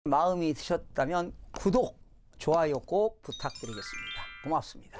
마음이 드셨다면 구독, 좋아요 꼭 부탁드리겠습니다. 고맙습니다.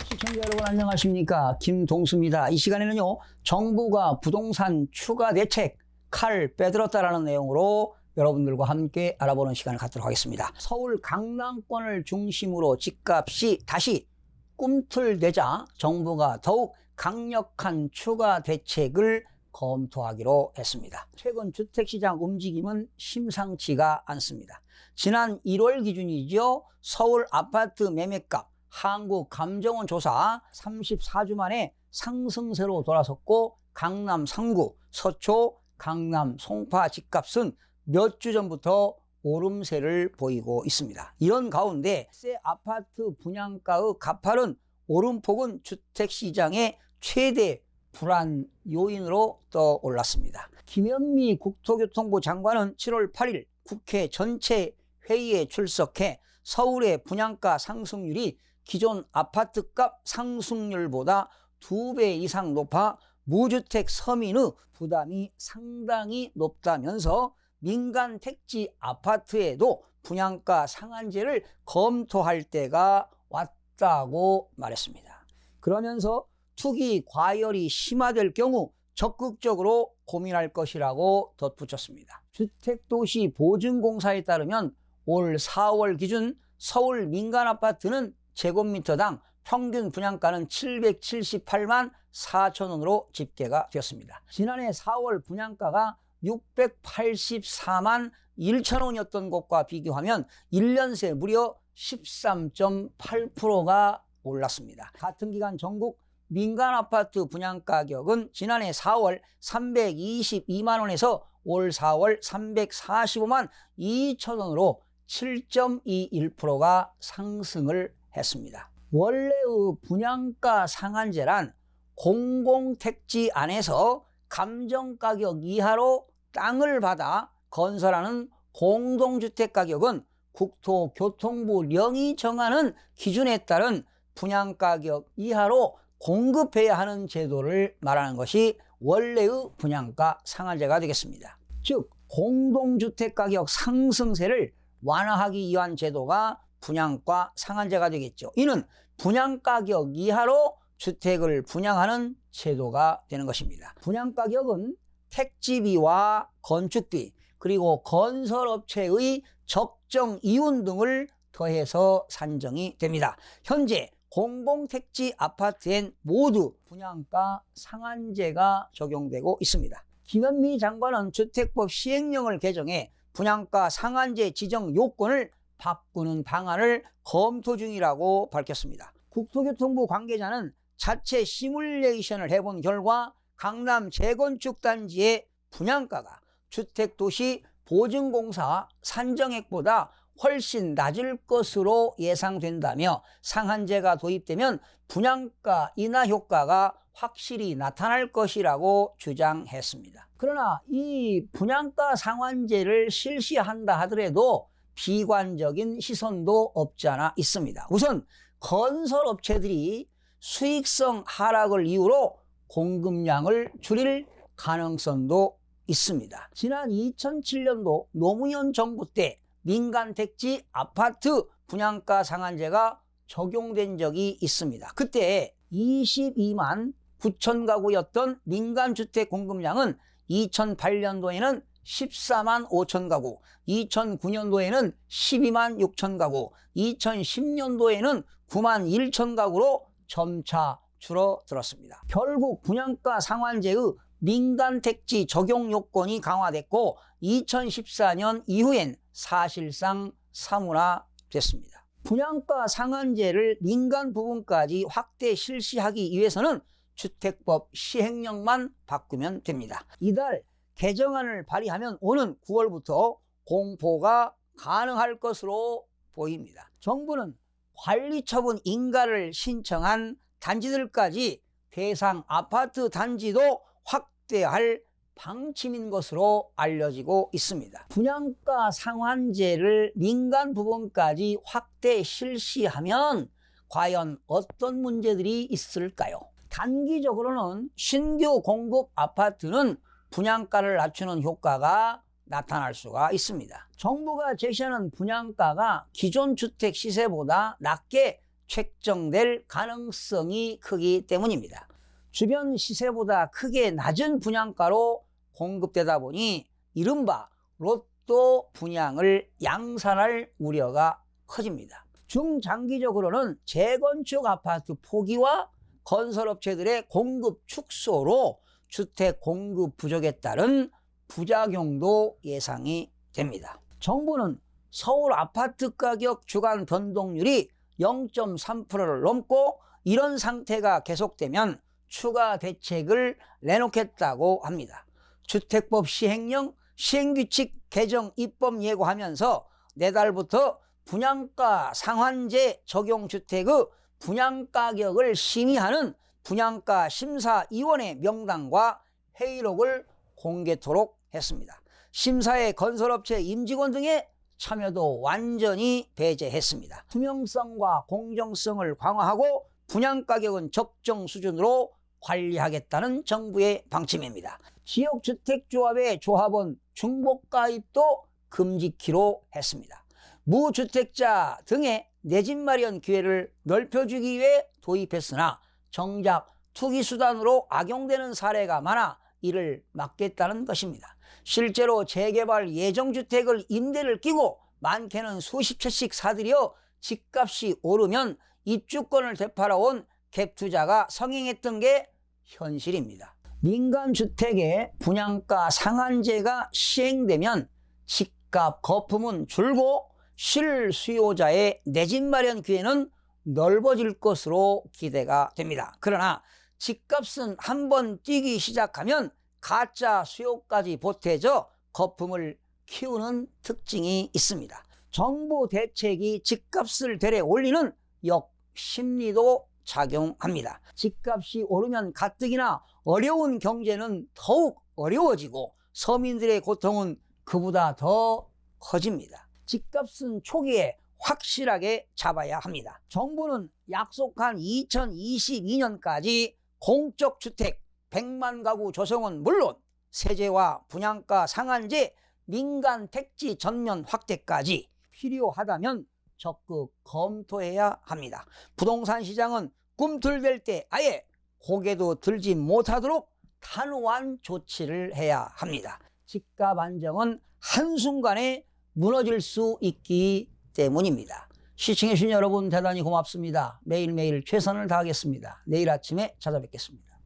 시청자 여러분 안녕하십니까, 김동수입니다. 이 시간에는요, 정부가 부동산 추가 대책 칼 빼들었다라는 내용으로 여러분들과 함께 알아보는 시간을 갖도록 하겠습니다. 서울 강남권을 중심으로 집값이 다시 꿈틀대자 정부가 더욱 강력한 추가 대책을 검토하기로 했습니다. 최근 주택시장 움직임은 심상치가 않습니다. 지난 1월 기준이죠. 서울 아파트 매매값 한국감정원 조사 34주 만에 상승세로 돌아섰고, 강남 상구, 서초, 강남 송파 집값은 몇 주 전부터 오름세를 보이고 있습니다. 이런 가운데 새 아파트 분양가의 가파른 오름폭은 주택시장의 최대 불안 요인으로 떠올랐습니다. 김현미 국토교통부 장관은 7월 8일 국회 전체 회의에 출석해 서울의 분양가 상승률이 기존 아파트값 상승률보다 2배 이상 높아 무주택 서민의 부담이 상당히 높다면서 민간 택지 아파트에도 분양가 상한제를 검토할 때가 왔다고 말했습니다. 그러면서 투기 과열이 심화될 경우 적극적으로 고민할 것이라고 덧붙였습니다. 주택도시보증공사에 따르면 올 4월 기준 서울 민간 아파트는 제곱미터당 평균 분양가는 778만 4천 원으로 집계가 되었습니다. 지난해 4월 분양가가 684만 1천 원이었던 것과 비교하면 1년 새 무려 13.8%가 올랐습니다. 같은 기간 전국 민간 아파트 분양가격은 지난해 4월 322만 원에서 올 4월 345만 2천 원으로 7.21%가 상승을 했습니다. 원래의 분양가 상한제란 공공택지 안에서 감정가격 이하로 땅을 받아 건설하는 공동주택 가격은 국토교통부령이 정하는 기준에 따른 분양가격 이하로 공급해야 하는 제도를 말하는 것이 원래의 분양가 상한제가 되겠습니다. 즉 공동주택 가격 상승세를 완화하기 위한 제도가 분양가 상한제가 되겠죠. 이는 분양가격 이하로 주택을 분양하는 제도가 되는 것입니다. 분양가격은 택지비와 건축비 그리고 건설업체의 적정 이윤 등을 더해서 산정이 됩니다. 현재 공공택지 아파트엔 모두 분양가 상한제가 적용되고 있습니다. 김현미 장관은 주택법 시행령을 개정해 분양가 상한제 지정 요건을 바꾸는 방안을 검토 중이라고 밝혔습니다. 국토교통부 관계자는 자체 시뮬레이션을 해본 결과 강남 재건축 단지의 분양가가 주택도시 보증공사 산정액보다 훨씬 낮을 것으로 예상된다며 상한제가 도입되면 분양가 인하 효과가 확실히 나타날 것이라고 주장했습니다. 그러나 이 분양가 상한제를 실시한다 하더라도 비관적인 시선도 없지 않아 있습니다. 우선 건설업체들이 수익성 하락을 이유로 공급량을 줄일 가능성도 있습니다. 지난 2007년도 노무현 정부 때 민간 택지 아파트 분양가 상한제가 적용된 적이 있습니다. 그때 22만 9천 가구였던 민간주택 공급량은 2008년도에는 14만 5천 가구, 2009년도에는 12만 6천 가구, 2010년도에는 9만 1천 가구로 점차 줄어들었습니다. 결국 분양가 상한제의 민간 택지 적용 요건이 강화됐고 2014년 이후엔 사실상 사문화됐습니다. 분양가 상한제를 민간 부분까지 확대 실시하기 위해서는 주택법 시행령만 바꾸면 됩니다. 이달 개정안을 발의하면 오는 9월부터 공포가 가능할 것으로 보입니다. 정부는 관리처분 인가를 신청한 단지들까지 대상 아파트 단지도 확대할 방침인 것으로 알려지고 있습니다. 분양가 상환제를 민간 부분까지 확대 실시하면 과연 어떤 문제들이 있을까요? 단기적으로는 신규 공급 아파트는 분양가를 낮추는 효과가 나타날 수가 있습니다. 정부가 제시하는 분양가가 기존 주택 시세보다 낮게 책정될 가능성이 크기 때문입니다. 주변 시세보다 크게 낮은 분양가로 공급되다 보니 이른바 로또 분양을 양산할 우려가 커집니다. 중장기적으로는 재건축 아파트 포기와 건설업체들의 공급 축소로 주택 공급 부족에 따른 부작용도 예상이 됩니다. 정부는 서울 아파트 가격 주간 변동률이 0.3%를 넘고 이런 상태가 계속되면 추가 대책을 내놓겠다고 합니다. 주택법 시행령 시행규칙 개정 입법 예고하면서 내달부터 분양가 상환제 적용 주택의 분양가격을 심의하는 분양가 심사위원회 명단과 회의록을 공개토록 했습니다. 심사에 건설업체 임직원 등의 참여도 완전히 배제했습니다. 투명성과 공정성을 강화하고 분양가격은 적정 수준으로 관리하겠다는 정부의 방침입니다. 지역주택조합의 조합원 중복가입도 금지키로 했습니다. 무주택자 등의 내 집 마련 기회를 넓혀주기 위해 도입했으나 정작 투기수단으로 악용되는 사례가 많아 이를 막겠다는 것입니다. 실제로 재개발 예정주택을 임대를 끼고 많게는 수십 채씩 사들여 집값이 오르면 입주권을 되팔아온 갭투자가 성행했던 게 현실입니다. 민간주택의 분양가 상한제가 시행되면 집값 거품은 줄고 실수요자의 내 집 마련 기회는 넓어질 것으로 기대가 됩니다. 그러나 집값은 한번 뛰기 시작하면 가짜 수요까지 보태져 거품을 키우는 특징이 있습니다. 정부 대책이 집값을 되레 올리는 역심리도 작용합니다. 집값이 오르면 가뜩이나 어려운 경제는 더욱 어려워지고 서민들의 고통은 그보다 더 커집니다. 집값은 초기에 확실하게 잡아야 합니다. 정부는 약속한 2022년까지 공적 주택 100만 가구 조성은 물론 세제와 분양가 상한제, 민간 택지 전면 확대까지 필요하다면 적극 검토해야 합니다. 부동산 시장은 꿈틀댈 때 아예 고개도 들지 못하도록 단호한 조치를 해야 합니다. 집값 안정은 한순간에 무너질 수 있기 때문입니다. 시청해주신 여러분 대단히 고맙습니다. 매일매일 최선을 다하겠습니다. 내일 아침에 찾아뵙겠습니다.